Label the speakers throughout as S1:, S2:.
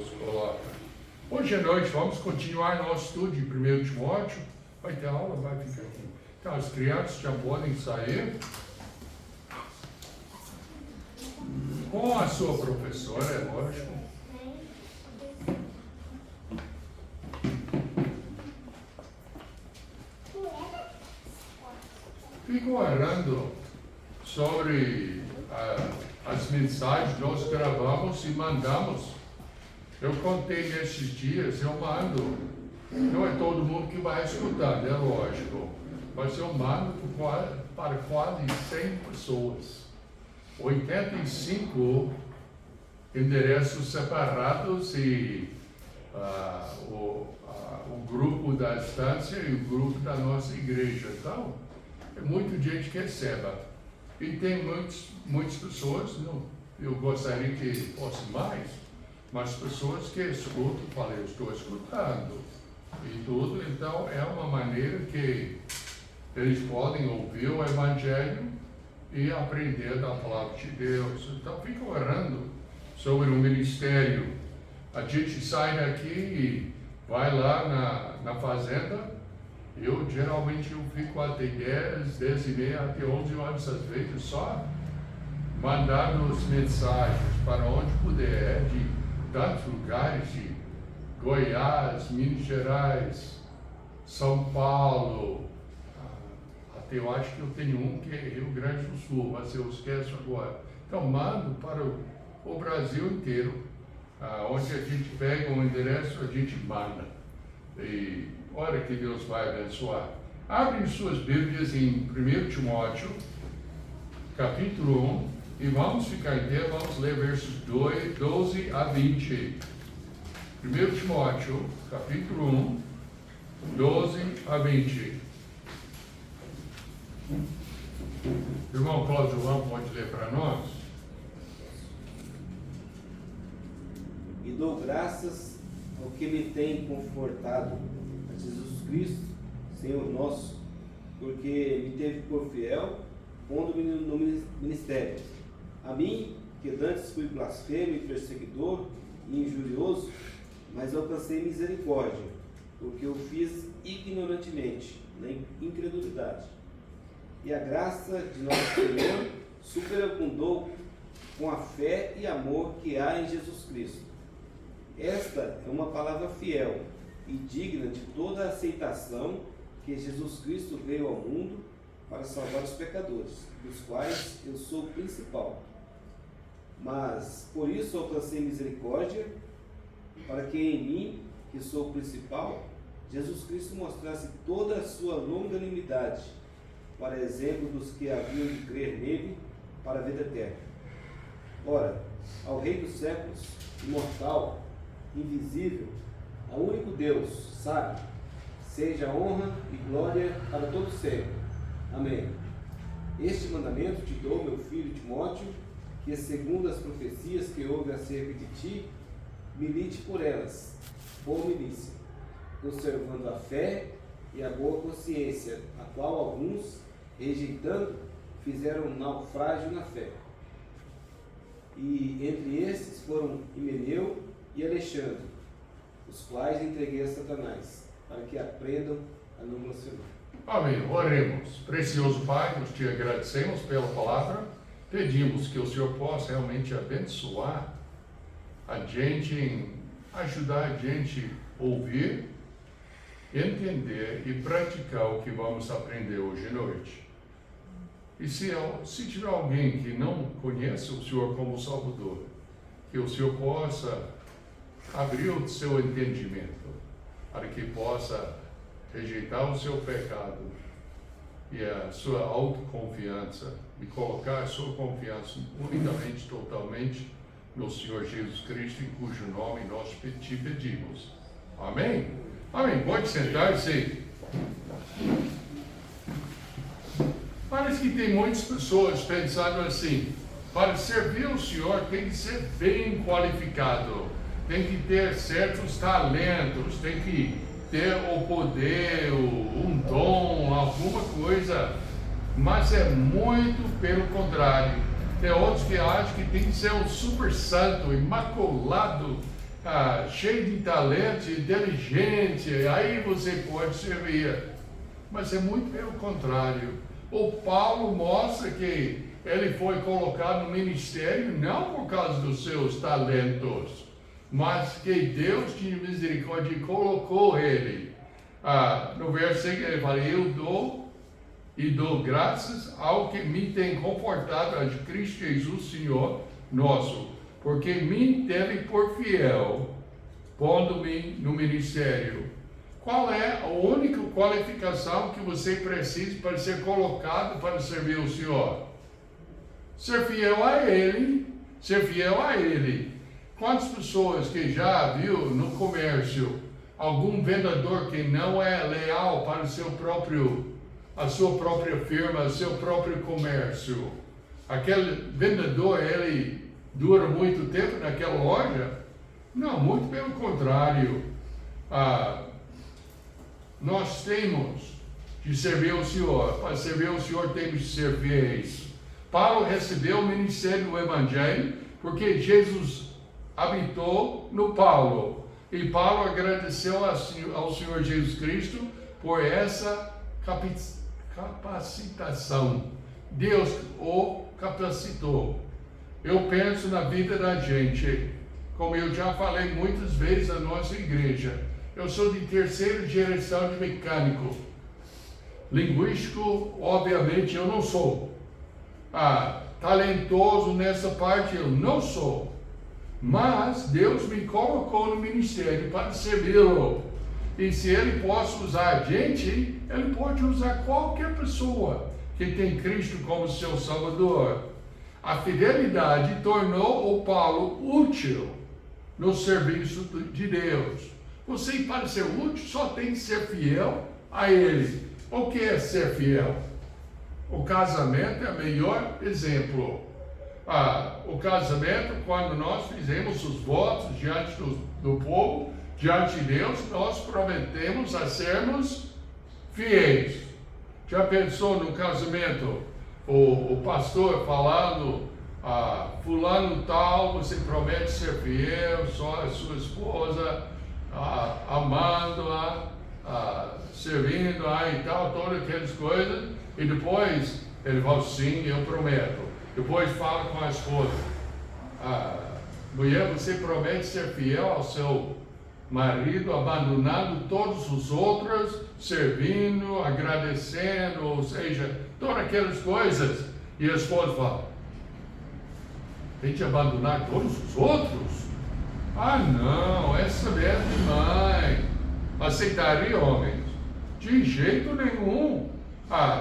S1: Deus coloca. Hoje à noite vamos continuar nosso estudo de 1 Timóteo. Vai ter aula? Vai ficar aqui. Então, as crianças já podem sair com a sua professora, é lógico. Fico orando sobre as mensagens que nós gravamos e mandamos. Eu contei nesses dias, eu mando. Não é todo mundo que vai escutar, é lógico. Mas eu mando para quase 100 pessoas. 85 endereços separados e o grupo da estância e o grupo da nossa igreja. Então, é muita gente que recebe. E tem muitas pessoas, não, eu gostaria que fosse mais, mas pessoas que escutam, falei, eu estou escutando e tudo. Então, é uma maneira que eles podem ouvir o Evangelho e aprender da palavra de Deus. Então, fico orando sobre o ministério. A gente sai daqui e vai lá na fazenda. Eu geralmente fico até 10 e meia, até 11 horas às vezes, só mandando as mensagens para onde puder, de tantos lugares, de Goiás, Minas Gerais, São Paulo, até eu acho que eu tenho um que é Rio Grande do Sul, mas eu esqueço agora. Então mando para o Brasil inteiro, onde a gente pega um endereço, a gente manda. E ora que Deus vai abençoar. Abrem suas Bíblias em 1 Timóteo, capítulo 1, e vamos ficar em pé, vamos ler versos 12 a 20. 1 Timóteo, capítulo 1, 12 a 20. Irmão Cláudio João, pode ler para nós?
S2: E dou graças ao que me tem confortado, a Jesus Cristo, Senhor nosso, porque me teve por fiel, pondo-me no ministério. A mim, que antes fui blasfemo e perseguidor e injurioso, mas alcancei misericórdia, porque eu fiz ignorantemente, na incredulidade. E a graça de nosso Senhor superabundou com a fé e amor que há em Jesus Cristo. Esta é uma palavra fiel e digna de toda a aceitação, que Jesus Cristo veio ao mundo para salvar os pecadores, dos quais eu sou o principal. Mas por isso alcancei misericórdia, para que em mim, que sou o principal, Jesus Cristo mostrasse toda a sua longanimidade, para exemplo dos que haviam de crer nele para a vida eterna. Ora, ao Rei dos séculos, imortal, invisível, ao único Deus, sábio, seja honra e glória para todos sempre. Amém. Este mandamento te dou, meu filho Timóteo, que segundo as profecias que houve acerca de ti, milite por elas, boa milícia, conservando a fé e a boa consciência, a qual alguns, rejeitando, fizeram naufrágio na fé. E entre estes foram Himeneu e Alexandre, os quais entreguei a Satanás, para que aprendam a não blasfemar.
S1: Amém. Oremos. Precioso Pai, nós te agradecemos pela palavra, pedimos que o Senhor possa realmente abençoar a gente, ajudar a gente a ouvir, entender e praticar o que vamos aprender hoje à noite. E se tiver alguém que não conhece o Senhor como Salvador, que o Senhor possa abrir o seu entendimento, para que possa rejeitar o seu pecado e a sua autoconfiança e colocar a sua confiança unicamente, totalmente no Senhor Jesus Cristo, em cujo nome nós te pedimos. Amém? Amém. Pode sentar-se. Parece que tem muitas pessoas pensando assim: para servir o Senhor tem que ser bem qualificado, tem que ter certos talentos, tem que ter o poder, um dom, alguma coisa. Mas é muito pelo contrário. Tem outros que acham que tem que ser um super santo, imaculado, cheio de talento, inteligente, aí você pode servir. Mas é muito pelo contrário. O Paulo mostra que ele foi colocado no ministério não por causa dos seus talentos, mas que Deus de misericórdia colocou ele. No versículo ele fala, eu dou graças ao que me tem confortado, a Cristo Jesus, Senhor nosso, porque me teve por fiel, pondo-me no ministério. Qual é a única qualificação que você precisa para ser colocado para servir o Senhor? Ser fiel a Ele, ser fiel a Ele. Quantas pessoas que já viu no comércio algum vendedor que não é leal para a sua própria firma, o seu próprio comércio? Aquele vendedor, ele dura muito tempo naquela loja? Não, muito pelo contrário. Nós temos de servir o Senhor. Para servir o Senhor temos de ser fiéis. Paulo recebeu o ministério do Evangelho porque Jesus habitou no Paulo. E Paulo agradeceu ao Senhor Jesus Cristo por essa capacitação. Deus o capacitou. Eu penso na vida da gente, como eu já falei muitas vezes na nossa igreja. Eu sou de terceira geração de mecânico. Linguístico, obviamente, eu não sou. Talentoso nessa parte, eu não sou. Mas Deus me colocou no ministério para servi-lo. E se Ele pode usar a gente, Ele pode usar qualquer pessoa que tem Cristo como seu Salvador. A fidelidade tornou o Paulo útil no serviço de Deus. Você, para ser útil, só tem que ser fiel a Ele. O que é ser fiel? O casamento é o melhor exemplo. O casamento, quando nós fizemos os votos diante do povo, diante de Deus, nós prometemos a sermos fiéis. Já pensou no casamento, o pastor falando, fulano tal, você promete ser fiel, só a sua esposa, amando-a, servindo e tal, todas aquelas coisas, e depois ele fala, sim, eu prometo. Depois fala com a esposa, mulher, você promete ser fiel ao seu marido, abandonando todos os outros, servindo, agradecendo, ou seja, todas aquelas coisas. E a esposa fala, tem que abandonar todos os outros? Não, essa é demais. Aceitaria, homens? De jeito nenhum.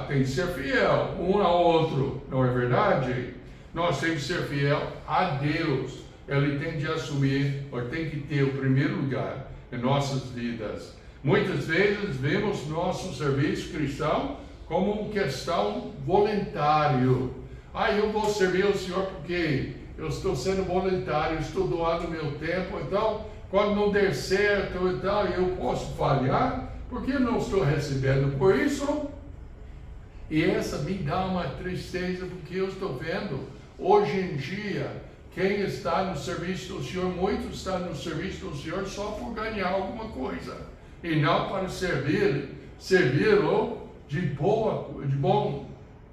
S1: Tem que ser fiel um ao outro, não é verdade? Nós temos que ser fiel a Deus. Ele tem de assumir, ou tem que ter o primeiro lugar em nossas vidas. Muitas vezes vemos nosso serviço cristão como uma questão voluntário. Eu vou servir o Senhor porque eu estou sendo voluntário, estou doando meu tempo, então, quando não der certo e tal, eu posso falhar, porque eu não estou recebendo por isso. E essa me dá uma tristeza, porque eu estou vendo, hoje em dia, quem está no serviço do Senhor, muitos estão no serviço do Senhor só por ganhar alguma coisa, e não para servi-lo de boa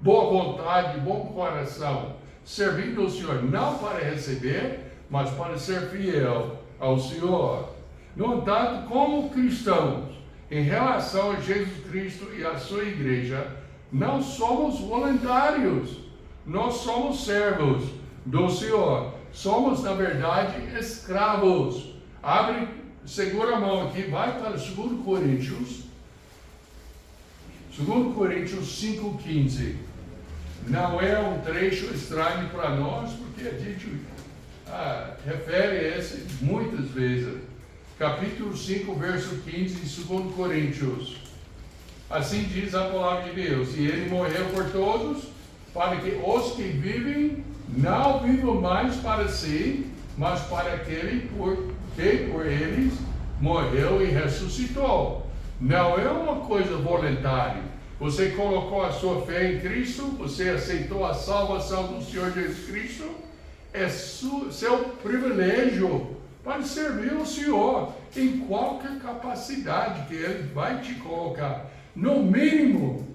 S1: vontade, de bom coração, servindo o Senhor não para receber, mas para ser fiel ao Senhor. No entanto, como cristãos, em relação a Jesus Cristo e a sua igreja, não somos voluntários, nós somos servos do Senhor. Somos, na verdade, escravos. Segura a mão aqui, vai para 2 Coríntios 5,15. Não é um trecho estranho para nós, porque a gente refere a esse muitas vezes. Capítulo 5, verso 15 de 2 Coríntios. Assim diz a palavra de Deus, e Ele morreu por todos, para que os que vivem não vivam mais para si, mas para aquele que por eles morreu e ressuscitou. Não é uma coisa voluntária. Você colocou a sua fé em Cristo, você aceitou a salvação do Senhor Jesus Cristo, é seu privilégio para servir o Senhor em qualquer capacidade que Ele vai te colocar. No mínimo,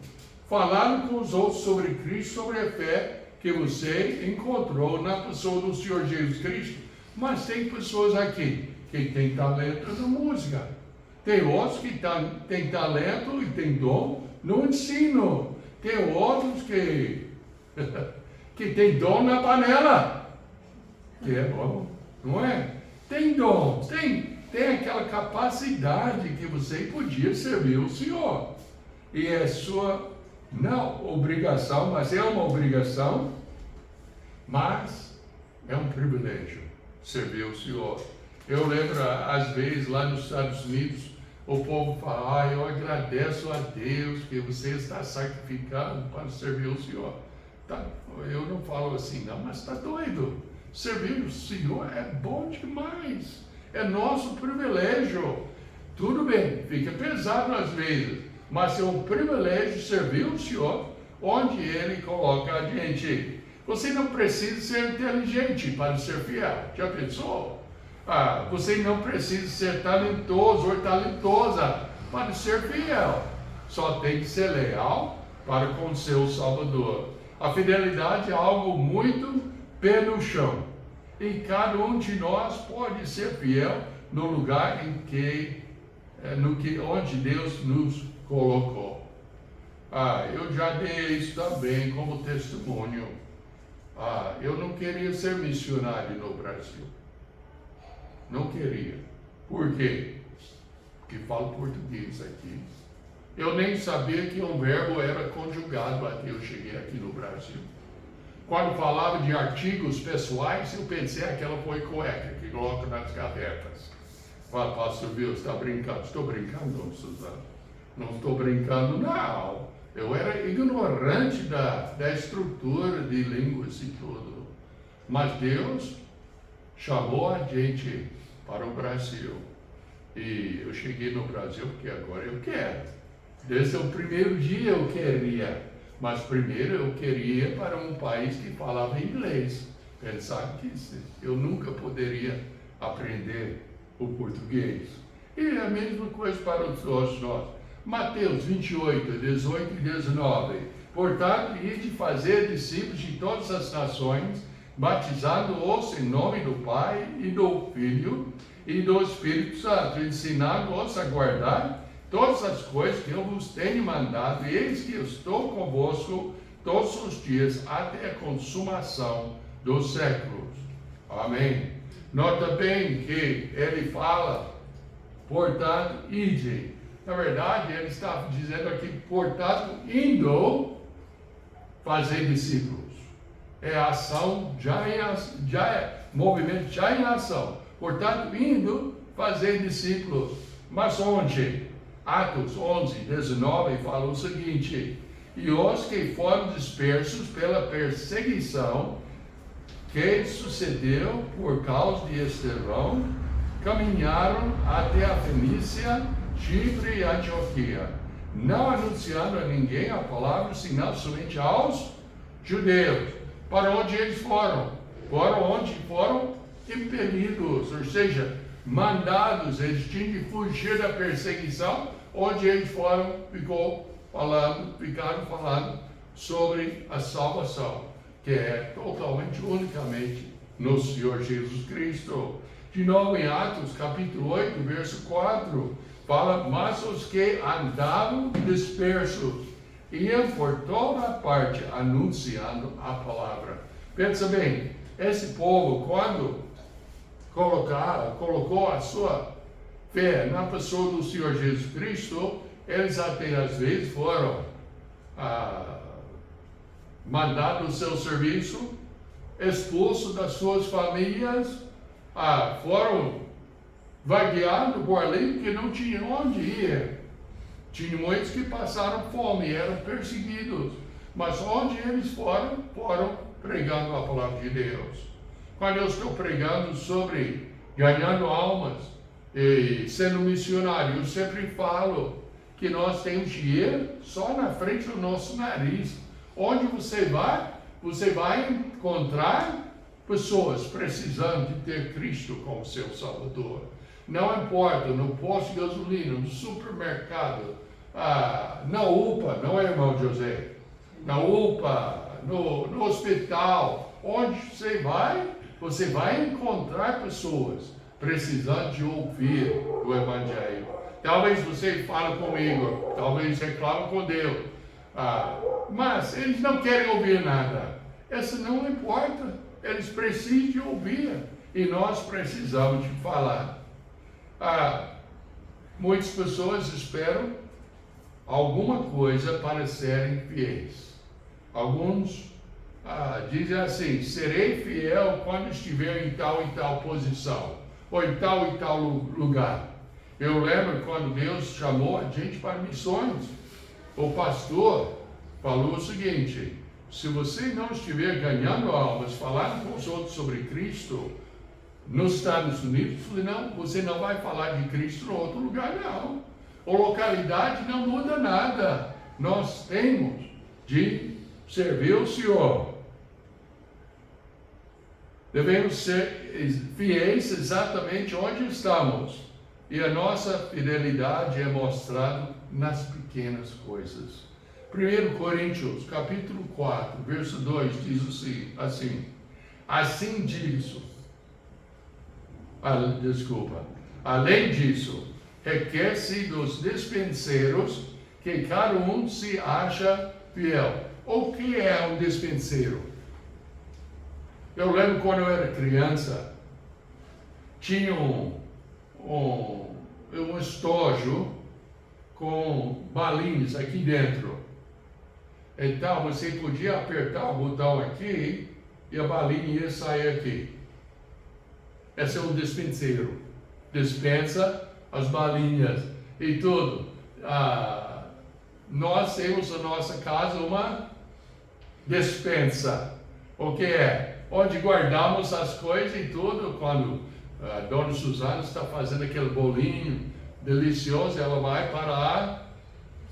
S1: falando com os outros sobre Cristo, sobre a fé que você encontrou na pessoa do Senhor Jesus Cristo. Mas tem pessoas aqui que têm talento na música. Tem outros que têm talento e têm dom no ensino. Tem outros que têm dom na panela. Que é bom, não é? Tem dom, tem aquela capacidade que você podia servir o Senhor. E é sua, não obrigação, mas é uma obrigação, mas é um privilégio servir o Senhor. Eu lembro, às vezes, lá nos Estados Unidos, o povo fala, eu agradeço a Deus que você está sacrificando para servir o Senhor. Tá, eu não falo assim, não, mas está doido. Servir o Senhor é bom demais. É nosso privilégio. Tudo bem, fica pesado às vezes, mas é um privilégio servir o Senhor onde Ele coloca a gente. Você não precisa ser inteligente para ser fiel. Já pensou? Você não precisa ser talentoso ou talentosa para ser fiel. Só tem que ser leal para com o seu Salvador. A fidelidade é algo muito pé no chão. E cada um de nós pode ser fiel no lugar onde Deus nos colocou. Eu já dei isso também como testemunho. Eu não queria ser missionário no Brasil. Não queria. Por quê? Porque falo português aqui. Eu nem sabia que um verbo era conjugado até eu cheguei aqui no Brasil. Quando falava de artigos pessoais, eu pensei aquela foi cueca que coloca nas gavetas. Fala, pastor Wilson, está brincando? Estou brincando, Suzana. Não estou brincando, não. Eu era ignorante da estrutura de línguas e tudo. Mas Deus chamou a gente para o Brasil. E eu cheguei no Brasil porque agora eu quero. Desde o primeiro dia eu queria. Mas primeiro eu queria ir para um país que falava inglês. Pensava que eu nunca poderia aprender o português. E é a mesma coisa para todos nós. Mateus 28, 18 e 19. Portanto, ide fazer discípulos de todas as nações, batizando-os em nome do Pai e do Filho e do Espírito Santo, ensinando-os a guardar todas as coisas que eu vos tenho mandado, e eis que eu estou convosco todos os dias, até a consumação dos séculos. Amém. Nota bem que ele fala, portanto, ide. Na verdade, ele está dizendo aqui, portanto, indo fazer discípulos. É ação, movimento já em ação. Portanto, indo fazer discípulos. Mas onde? Atos 11, 19 fala o seguinte: e os que foram dispersos pela perseguição que sucedeu por causa de Estevão, caminharam até a Fenícia, Chipre e Antioquia, não anunciando a ninguém a palavra, senão somente aos judeus. Para onde eles foram? Foram onde foram impelidos, ou seja, mandados. Eles tinham de fugir da perseguição, onde eles foram, ficaram falando sobre a salvação, que é totalmente, unicamente no Senhor Jesus Cristo. De novo em Atos, capítulo 8, verso 4, fala, mas os que andavam dispersos iam por toda parte anunciando a palavra. Pensa bem, esse povo, quando colocou a sua fé na pessoa do Senhor Jesus Cristo, eles até às vezes foram mandados do seu serviço, expulsos das suas famílias, foram vagueando por ali porque não tinham onde ir. Tinha muitos que passaram fome, eram perseguidos, mas onde eles foram pregando a palavra de Deus. Quando eu estou pregando sobre ganhando almas e sendo missionário, eu sempre falo que nós temos dinheiro só na frente do nosso nariz. Onde você vai encontrar pessoas precisando de ter Cristo como seu Salvador. Não importa, no posto de gasolina, no supermercado, na UPA, não é, irmão José? Na UPA, no hospital, onde você vai encontrar pessoas precisando de ouvir o Evangelho. Talvez você fale comigo, talvez reclame com Deus, mas eles não querem ouvir nada. Isso não importa, eles precisam de ouvir e nós precisamos de falar. Muitas pessoas esperam alguma coisa para serem fiéis. Alguns dizem assim: serei fiel quando estiver em tal e tal posição, ou em tal e tal lugar. Eu lembro quando Deus chamou a gente para missões, o pastor falou o seguinte: se você não estiver ganhando almas, falando com os outros sobre Cristo, nos Estados Unidos, não, você não vai falar de Cristo em outro lugar, não. A localidade não muda nada. Nós temos de servir o Senhor. Devemos ser fiéis exatamente onde estamos. E a nossa fidelidade é mostrada nas pequenas coisas. 1 Coríntios, capítulo 4, verso 2, diz assim: além disso, requer-se dos despenseiros que cada um se acha fiel. O que é um despenseiro? Eu lembro quando eu era criança, tinha um estojo com balinhas aqui dentro. Então você podia apertar o botão aqui e a balinha ia sair aqui. Esse é um despenseiro. Dispensa as balinhas e tudo. Nós temos na nossa casa uma despensa. O que é? Onde guardamos as coisas e tudo. Quando a dona Suzana está fazendo aquele bolinho delicioso, ela vai para a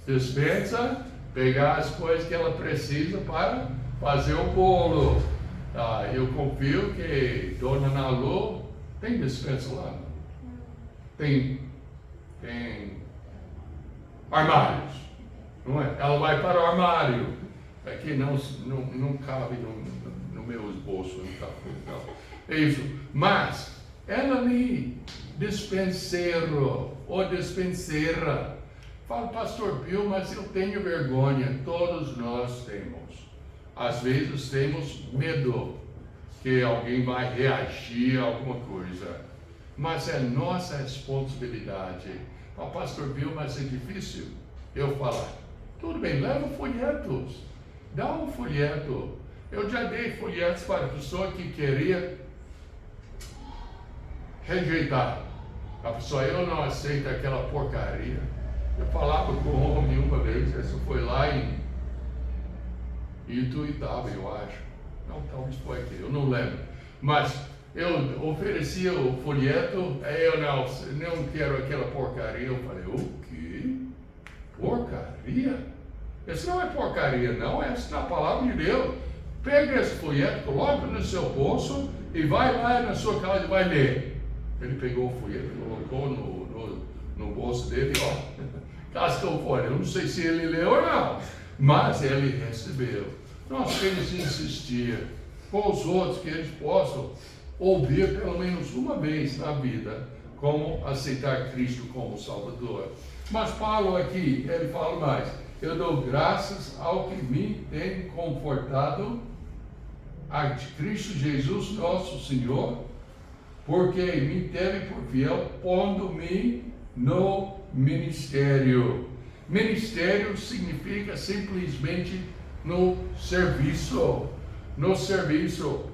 S1: despensa pegar as coisas que ela precisa para fazer o bolo. Eu confio que Dona Nalu tem despensa lá. Tem armários, não é? Ela vai para o armário. Aqui não cabe no meu bolso, não cabe. É isso. Mas ela ali, despenseiro ou despenseira, fala: pastor Bill, mas eu tenho vergonha. Todos nós temos. Às vezes temos medo que alguém vai reagir a alguma coisa. Mas é nossa responsabilidade. Pastor Bill, mas é difícil eu falar. Tudo bem, leva folhetos. Dá um folheto. Eu já dei folhetos para a pessoa que queria rejeitar. A pessoa: eu não aceito aquela porcaria. Eu falava com o homem uma vez, isso foi lá em Ituiutaba, eu acho. Não, talvez foi aqui, eu não lembro. Mas eu oferecia o folheto, eu não quero aquela porcaria. Eu falei: o quê? Porcaria? Isso não é porcaria, não. Essa é a palavra de Deus. Pega esse folheto, coloca no seu bolso e vai lá na sua casa e vai ler. Ele pegou o folheto, colocou no bolso dele, cascou fora. Eu não sei se ele leu ou não, mas ele recebeu. Nós temos que insistir com os outros que eles possam ouvir pelo menos uma vez na vida como aceitar Cristo como Salvador. Mas Paulo aqui, ele fala mais: eu dou graças ao que me tem confortado, a Cristo Jesus nosso Senhor, porque me teve por fiel, pondo-me no ministério. Ministério significa simplesmente no serviço. No serviço.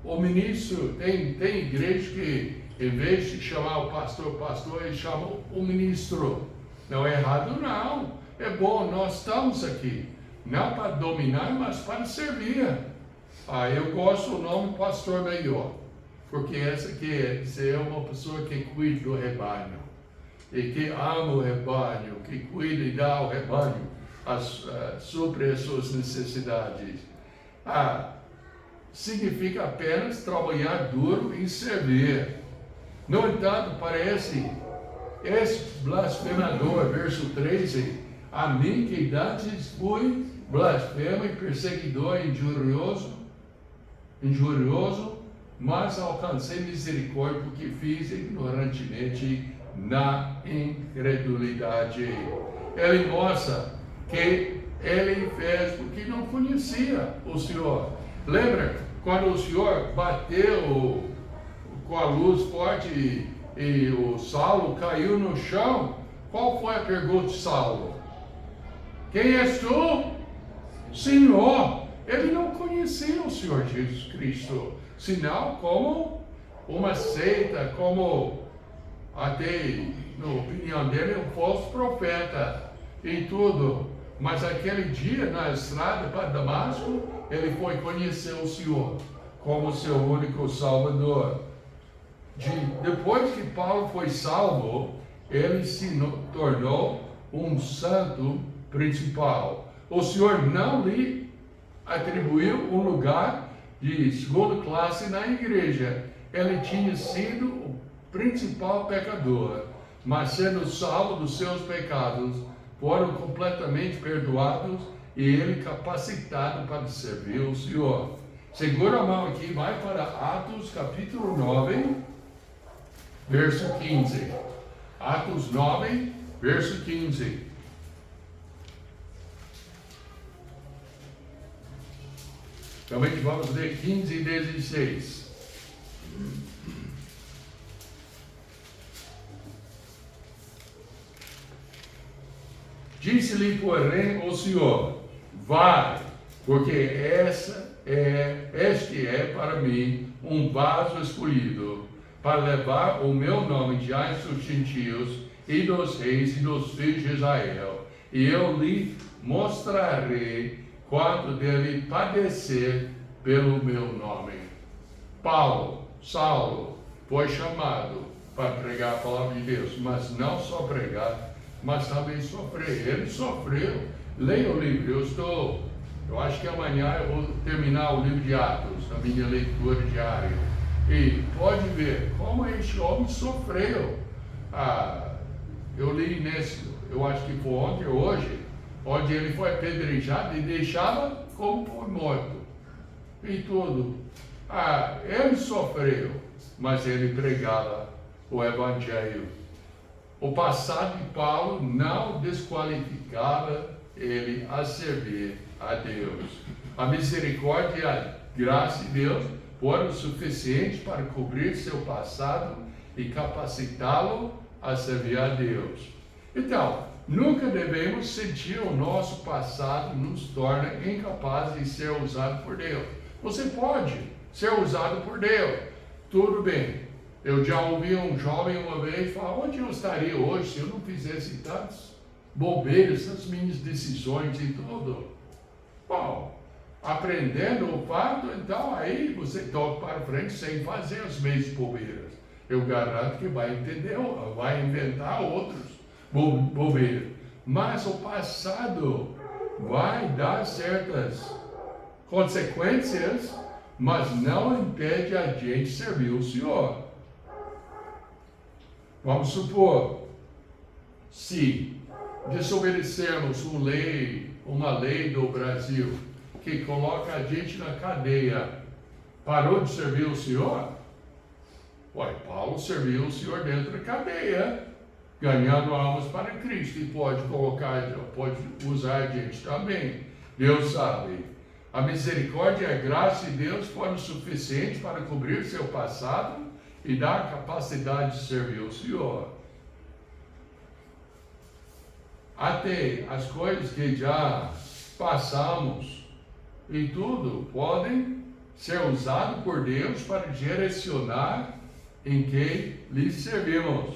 S1: O ministro, tem igreja que, em vez de chamar o pastor, eles chamam o ministro. Não é errado, não. É bom, nós estamos aqui. Não para dominar, mas para servir. Eu gosto do nome pastor melhor. Porque essa aqui é uma pessoa que cuida do rebanho. E que ama o rebanho, que cuida e dá ao rebanho, supre as suas necessidades. significa apenas trabalhar duro e servir. No entanto, parece esse blasfemador, verso 13, a mim que dantes fui blasfemo e perseguidor injurioso, mas alcancei misericórdia porque fiz ignorantemente na incredulidade. Ele mostra que ele fez porque não conhecia o Senhor. Lembra quando o Senhor bateu com a luz forte e o Saulo caiu no chão? Qual foi a pergunta de Saulo? Quem és tu? Senhor. Ele não conhecia o Senhor Jesus Cristo, senão como uma seita, como até, na opinião dele, um falso profeta em tudo. Mas aquele dia, na estrada para Damasco, ele foi conhecer o Senhor como seu único Salvador. Depois que Paulo foi salvo, ele se tornou um santo principal. O Senhor não lhe atribuiu um lugar de segunda classe na igreja. Ele tinha sido o principal pecador, mas sendo salvo dos seus pecados, foram completamente perdoados e ele capacitado para servir o Senhor. Segura a mão aqui, vai para Atos capítulo 9, verso 15. Atos 9, verso 15. Também vamos ler 15 e 16. Disse-lhe, porém, o Senhor: vai, porque este é para mim um vaso escolhido, para levar o meu nome diante dos gentios e dos reis e dos filhos de Israel. E eu lhe mostrarei quanto deve padecer pelo meu nome. Saulo, foi chamado para pregar a palavra de Deus, mas não só pregar, mas também sofrer. Ele sofreu. Leia o livro. Eu acho que amanhã eu vou terminar o livro de Atos, na minha leitura diária. E pode ver como esse homem sofreu. Eu li eu acho que foi ontem ou hoje, onde ele foi apedrejado e deixava como por morto. E tudo. Ele sofreu, mas ele pregava o Evangelho. O passado de Paulo não desqualificava ele a servir a Deus. A misericórdia e a graça de Deus foram suficientes para cobrir seu passado e capacitá-lo a servir a Deus. Então, nunca devemos sentir o nosso passado nos torna incapazes de ser usado por Deus. Você pode ser usado por Deus, tudo bem. Eu já ouvi um jovem uma vez falar: onde eu estaria hoje se eu não fizesse tantas bobeiras, tantas minhas decisões e tudo? Bom, aprendendo o fato, então aí você toca para frente sem fazer as mesmas bobeiras. Eu garanto que vai inventar outros bobeiras. Mas o passado vai dar certas consequências, mas não impede a gente servir o Senhor. Vamos supor, se desobedecermos uma lei do Brasil que coloca a gente na cadeia, parou de servir o Senhor? Paulo serviu o Senhor dentro da cadeia, ganhando almas para Cristo, e pode usar a gente também. Deus sabe. A misericórdia e a graça de Deus foram suficientes para cobrir seu passado e dar a capacidade de servir o Senhor. Até as coisas que já passamos e tudo podem ser usadas por Deus para direcionar em quem lhe servimos.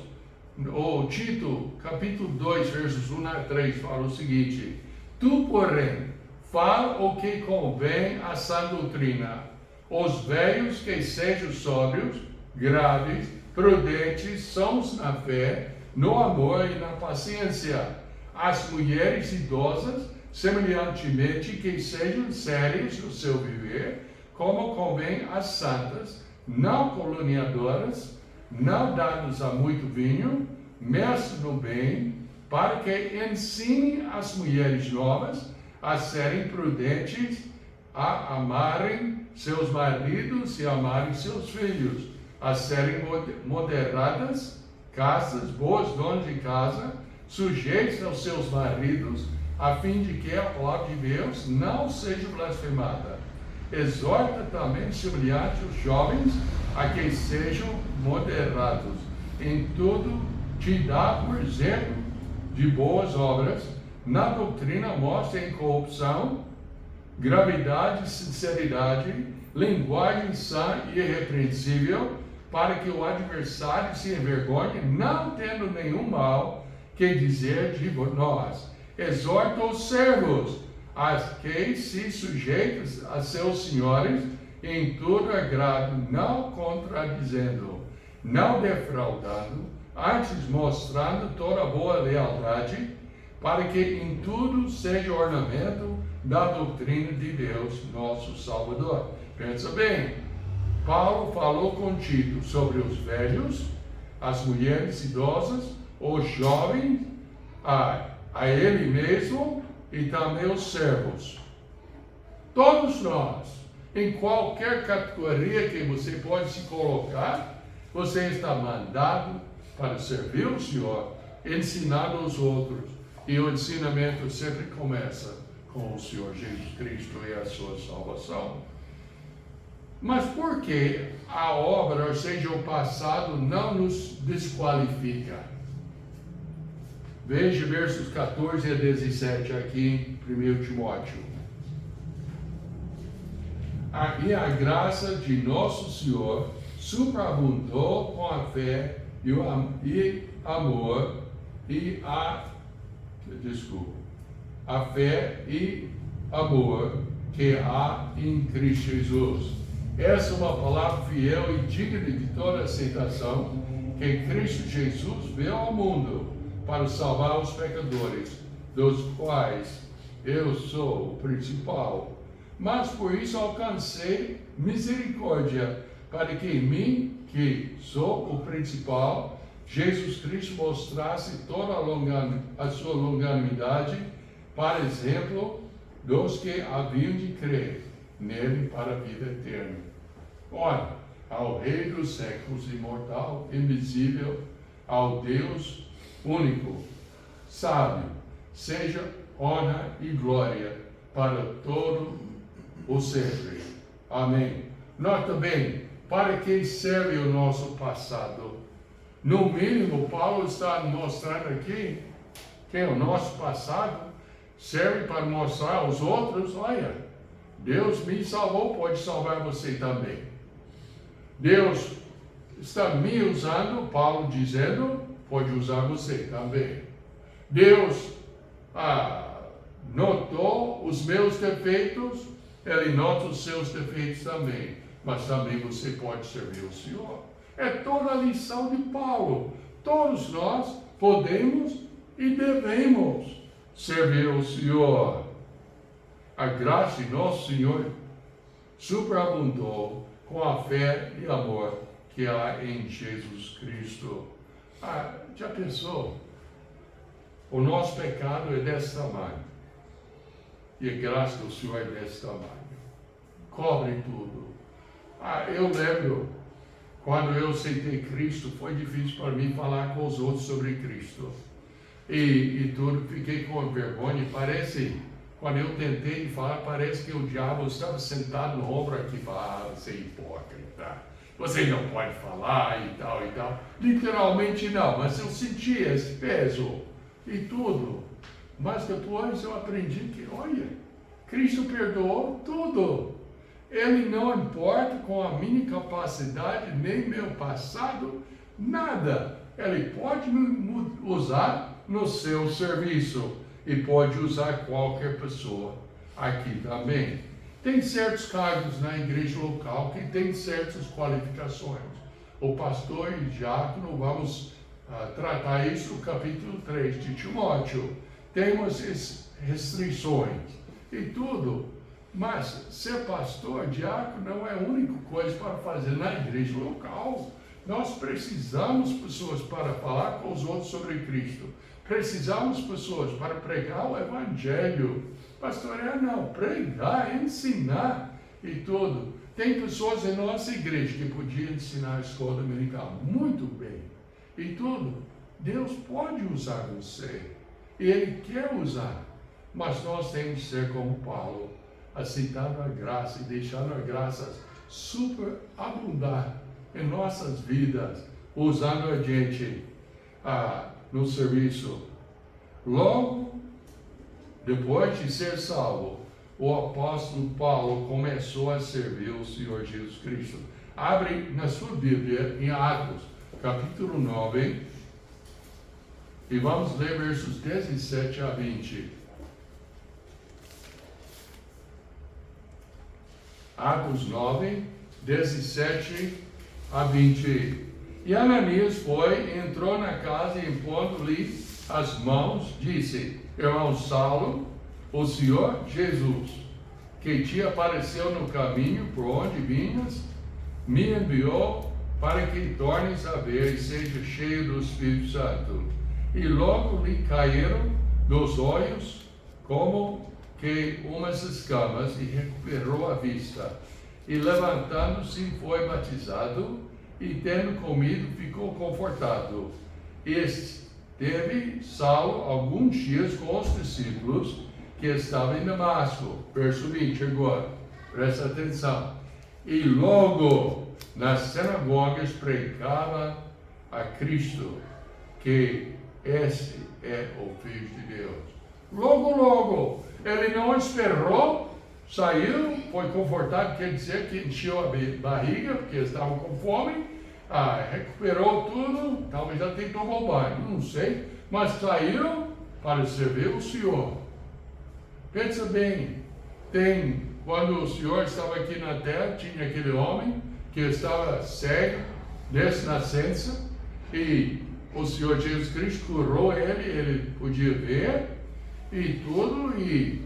S1: O Tito, capítulo 2, versos 1 a 3, fala o seguinte: tu, porém, fala o que convém à sã doutrina. Os velhos que sejam sóbrios, graves, prudentes, sãos na fé, no amor e na paciência. As mulheres idosas, semelhantemente, que sejam sérias no seu viver, como convém às santas, não caluniadoras, não dadas a muito vinho, mestres no bem, para que ensinem as mulheres novas a serem prudentes, a amarem seus maridos e amarem seus filhos, a serem moderadas, castas, boas donas de casa, sujeitos aos seus maridos, a fim de que a palavra de Deus não seja blasfemada. Exorta também semelhante os jovens a que sejam moderados. Em tudo te dá por exemplo de boas obras. Na doutrina mostra incorrupção, gravidade, sinceridade, linguagem sã e irrepreensível, para que o adversário se envergonhe, não tendo nenhum mal que dizer de nós. Exorta os servos a que se sujeitem a seus senhores em tudo agrado, não contradizendo, não defraudando, antes mostrando toda boa lealdade, para que em tudo seja ornamento da doutrina de Deus, nosso Salvador. Pensa bem, Paulo falou com Tito sobre os velhos, as mulheres idosas, os jovens, a ele mesmo e também os servos. Todos nós, em qualquer categoria que você pode se colocar, você está mandado para servir o Senhor, ensinar os outros. E o ensinamento sempre começa com o Senhor Jesus Cristo e a sua salvação. Mas por que a obra, ou seja, o passado, não nos desqualifica? Veja versos 14 a 17 aqui em 1 Timóteo. E a graça de nosso Senhor superabundou com a fé e amor e a fé e amor que há em Cristo Jesus. Essa é uma palavra fiel e digna de toda aceitação, que Cristo Jesus veio ao mundo para salvar os pecadores, dos quais eu sou o principal. Mas por isso alcancei misericórdia, para que em mim, que sou o principal, Jesus Cristo mostrasse toda a sua longanimidade, para exemplo dos que haviam de crer nele para a vida eterna. Ora, ao Rei dos séculos, imortal, invisível, ao Deus único, sábio, seja honra e glória para todo o sempre. Amém. Nota bem, para que serve o nosso passado? No mínimo, Paulo está mostrando aqui que o nosso passado serve para mostrar aos outros, olha, Deus me salvou, pode salvar você também. Deus está me usando, Paulo dizendo, pode usar você também. Deus notou os meus defeitos, Ele nota os seus defeitos também, mas também você pode servir o Senhor. É toda a lição de Paulo. Todos nós podemos e devemos servir o Senhor. A graça de nosso Senhor superabundou com a fé e amor que há em Jesus Cristo. Já pensou? O nosso pecado é desse tamanho. E a graça do Senhor é desse tamanho. Cobre tudo. Eu lembro, quando eu aceitei Cristo, foi difícil para mim falar com os outros sobre Cristo. E tudo, fiquei com vergonha. Parece, quando eu tentei falar, parece que o diabo estava sentado no ombro aqui e falava, você é hipócrita, você não pode falar e tal e tal. Literalmente não, mas eu sentia esse peso e tudo. Mas depois eu aprendi que, olha, Cristo perdoou tudo. Ele não importa com a minha capacidade, nem meu passado, nada. Ele pode me usar no seu serviço e pode usar qualquer pessoa aqui também. Tem certos cargos na igreja local que tem certas qualificações. O pastor e diácono, vamos tratar isso no capítulo 3 de Timóteo. Temos restrições e tudo. Mas ser pastor, diácono, não é a única coisa para fazer na igreja local. Nós precisamos de pessoas para falar com os outros sobre Cristo. Precisamos de pessoas para pregar o Evangelho. Pastorear não, pregar, ensinar e tudo. Tem pessoas em nossa igreja que podiam ensinar a escola dominical muito bem. E tudo. Deus pode usar você. E Ele quer usar. Mas nós temos que ser como Paulo, aceitando a graça e deixando a graça superabundar em nossas vidas, usando a gente no serviço. Logo, depois de ser salvo, o apóstolo Paulo começou a servir o Senhor Jesus Cristo. Abre na sua Bíblia, em Atos, capítulo 9, e vamos ler versos 17 a 20. Atos 9, 17 a 20. E Ananias foi, entrou na casa e impondo-lhe as mãos, disse: Irmão Saulo, o Senhor Jesus, que te apareceu no caminho por onde vinhas, me enviou para que tornes a ver e seja cheio do Espírito Santo. E logo lhe caíram dos olhos como que umas escamas e recuperou a vista. E levantando-se foi batizado e tendo comido ficou confortado. Esteve Saulo alguns dias com os discípulos que estavam em Damasco. Verso 20 agora, presta atenção. E logo nas sinagogas pregava a Cristo, que esse é o Filho de Deus. Logo, ele não esperou, saiu, foi confortado, quer dizer que encheu a barriga, porque estavam com fome, recuperou tudo, talvez já tenha tomado banho, não sei, mas saiu para servir o Senhor. Pensa bem, quando o Senhor estava aqui na terra, tinha aquele homem que estava cego, desde nascença, e o Senhor Jesus Cristo curou ele podia ver, e tudo, e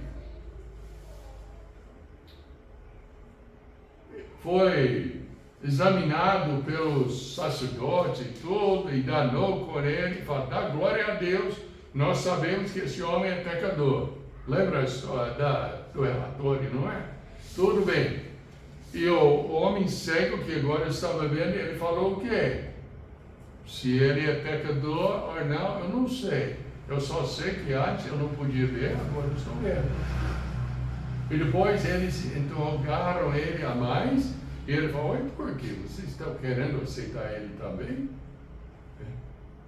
S1: foi examinado pelos sacerdotes e tudo, e danou com ele, e falou: dá glória a Deus, nós sabemos que esse homem é pecador. Lembra a história do relatório, não é? Tudo bem. E o homem cego que agora estava vendo, ele falou o quê? Se ele é pecador ou não, eu não sei. Eu só sei que antes eu não podia ver, agora eu estou vendo. E depois eles interrogaram ele a mais, e ele falou: e por que? Vocês estão querendo aceitar ele também?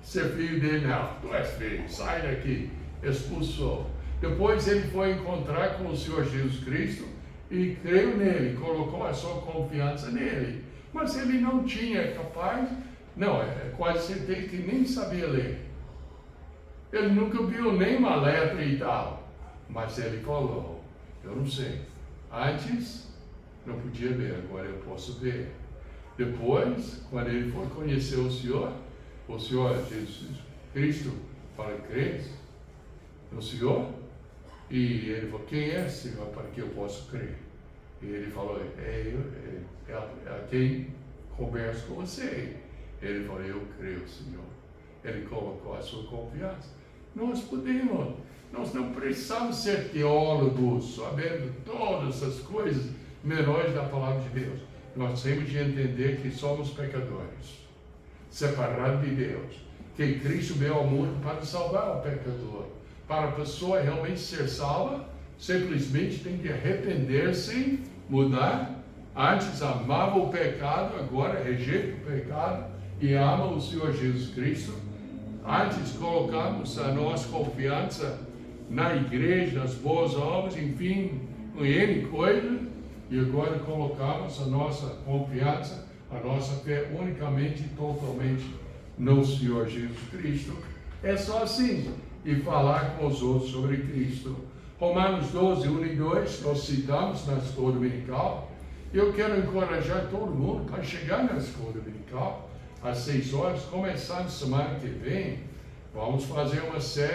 S1: Ser filho dele? Não, tu és filho, sai daqui. Expulsou. Depois ele foi encontrar com o Senhor Jesus Cristo e creu nele, colocou a sua confiança nele. Mas ele não tinha capaz, não, é quase certeza que nem sabia ler. Ele nunca viu nem uma letra e tal. Mas ele falou: eu não sei. Antes não podia ver, agora eu posso ver. Depois, quando ele foi conhecer o Senhor Jesus Cristo, para crer no Senhor, e ele falou: quem é, Senhor, para que eu possa crer? E ele falou: é quem conversa com você. Ele falou: eu creio, Senhor. Ele colocou a sua confiança. Nós não precisamos ser teólogos, sabendo todas as coisas menores da palavra de Deus. Nós temos de entender que somos pecadores, separados de Deus, que Cristo veio ao mundo para salvar o pecador. Para a pessoa realmente ser salva, simplesmente tem que arrepender-se, mudar. Antes amava o pecado, agora rejeita o pecado e ama o Senhor Jesus Cristo. Antes colocamos a nossa confiança na igreja, nas boas obras, enfim, em N coisas, e agora colocamos a nossa confiança, a nossa fé unicamente e totalmente no Senhor Jesus Cristo. É só assim, e falar com os outros sobre Cristo. Romanos 12, 1 e 2, nós citamos na escola dominical. Eu quero encorajar todo mundo para chegar na escola dominical às 6 horas, começando semana que vem. Vamos fazer uma série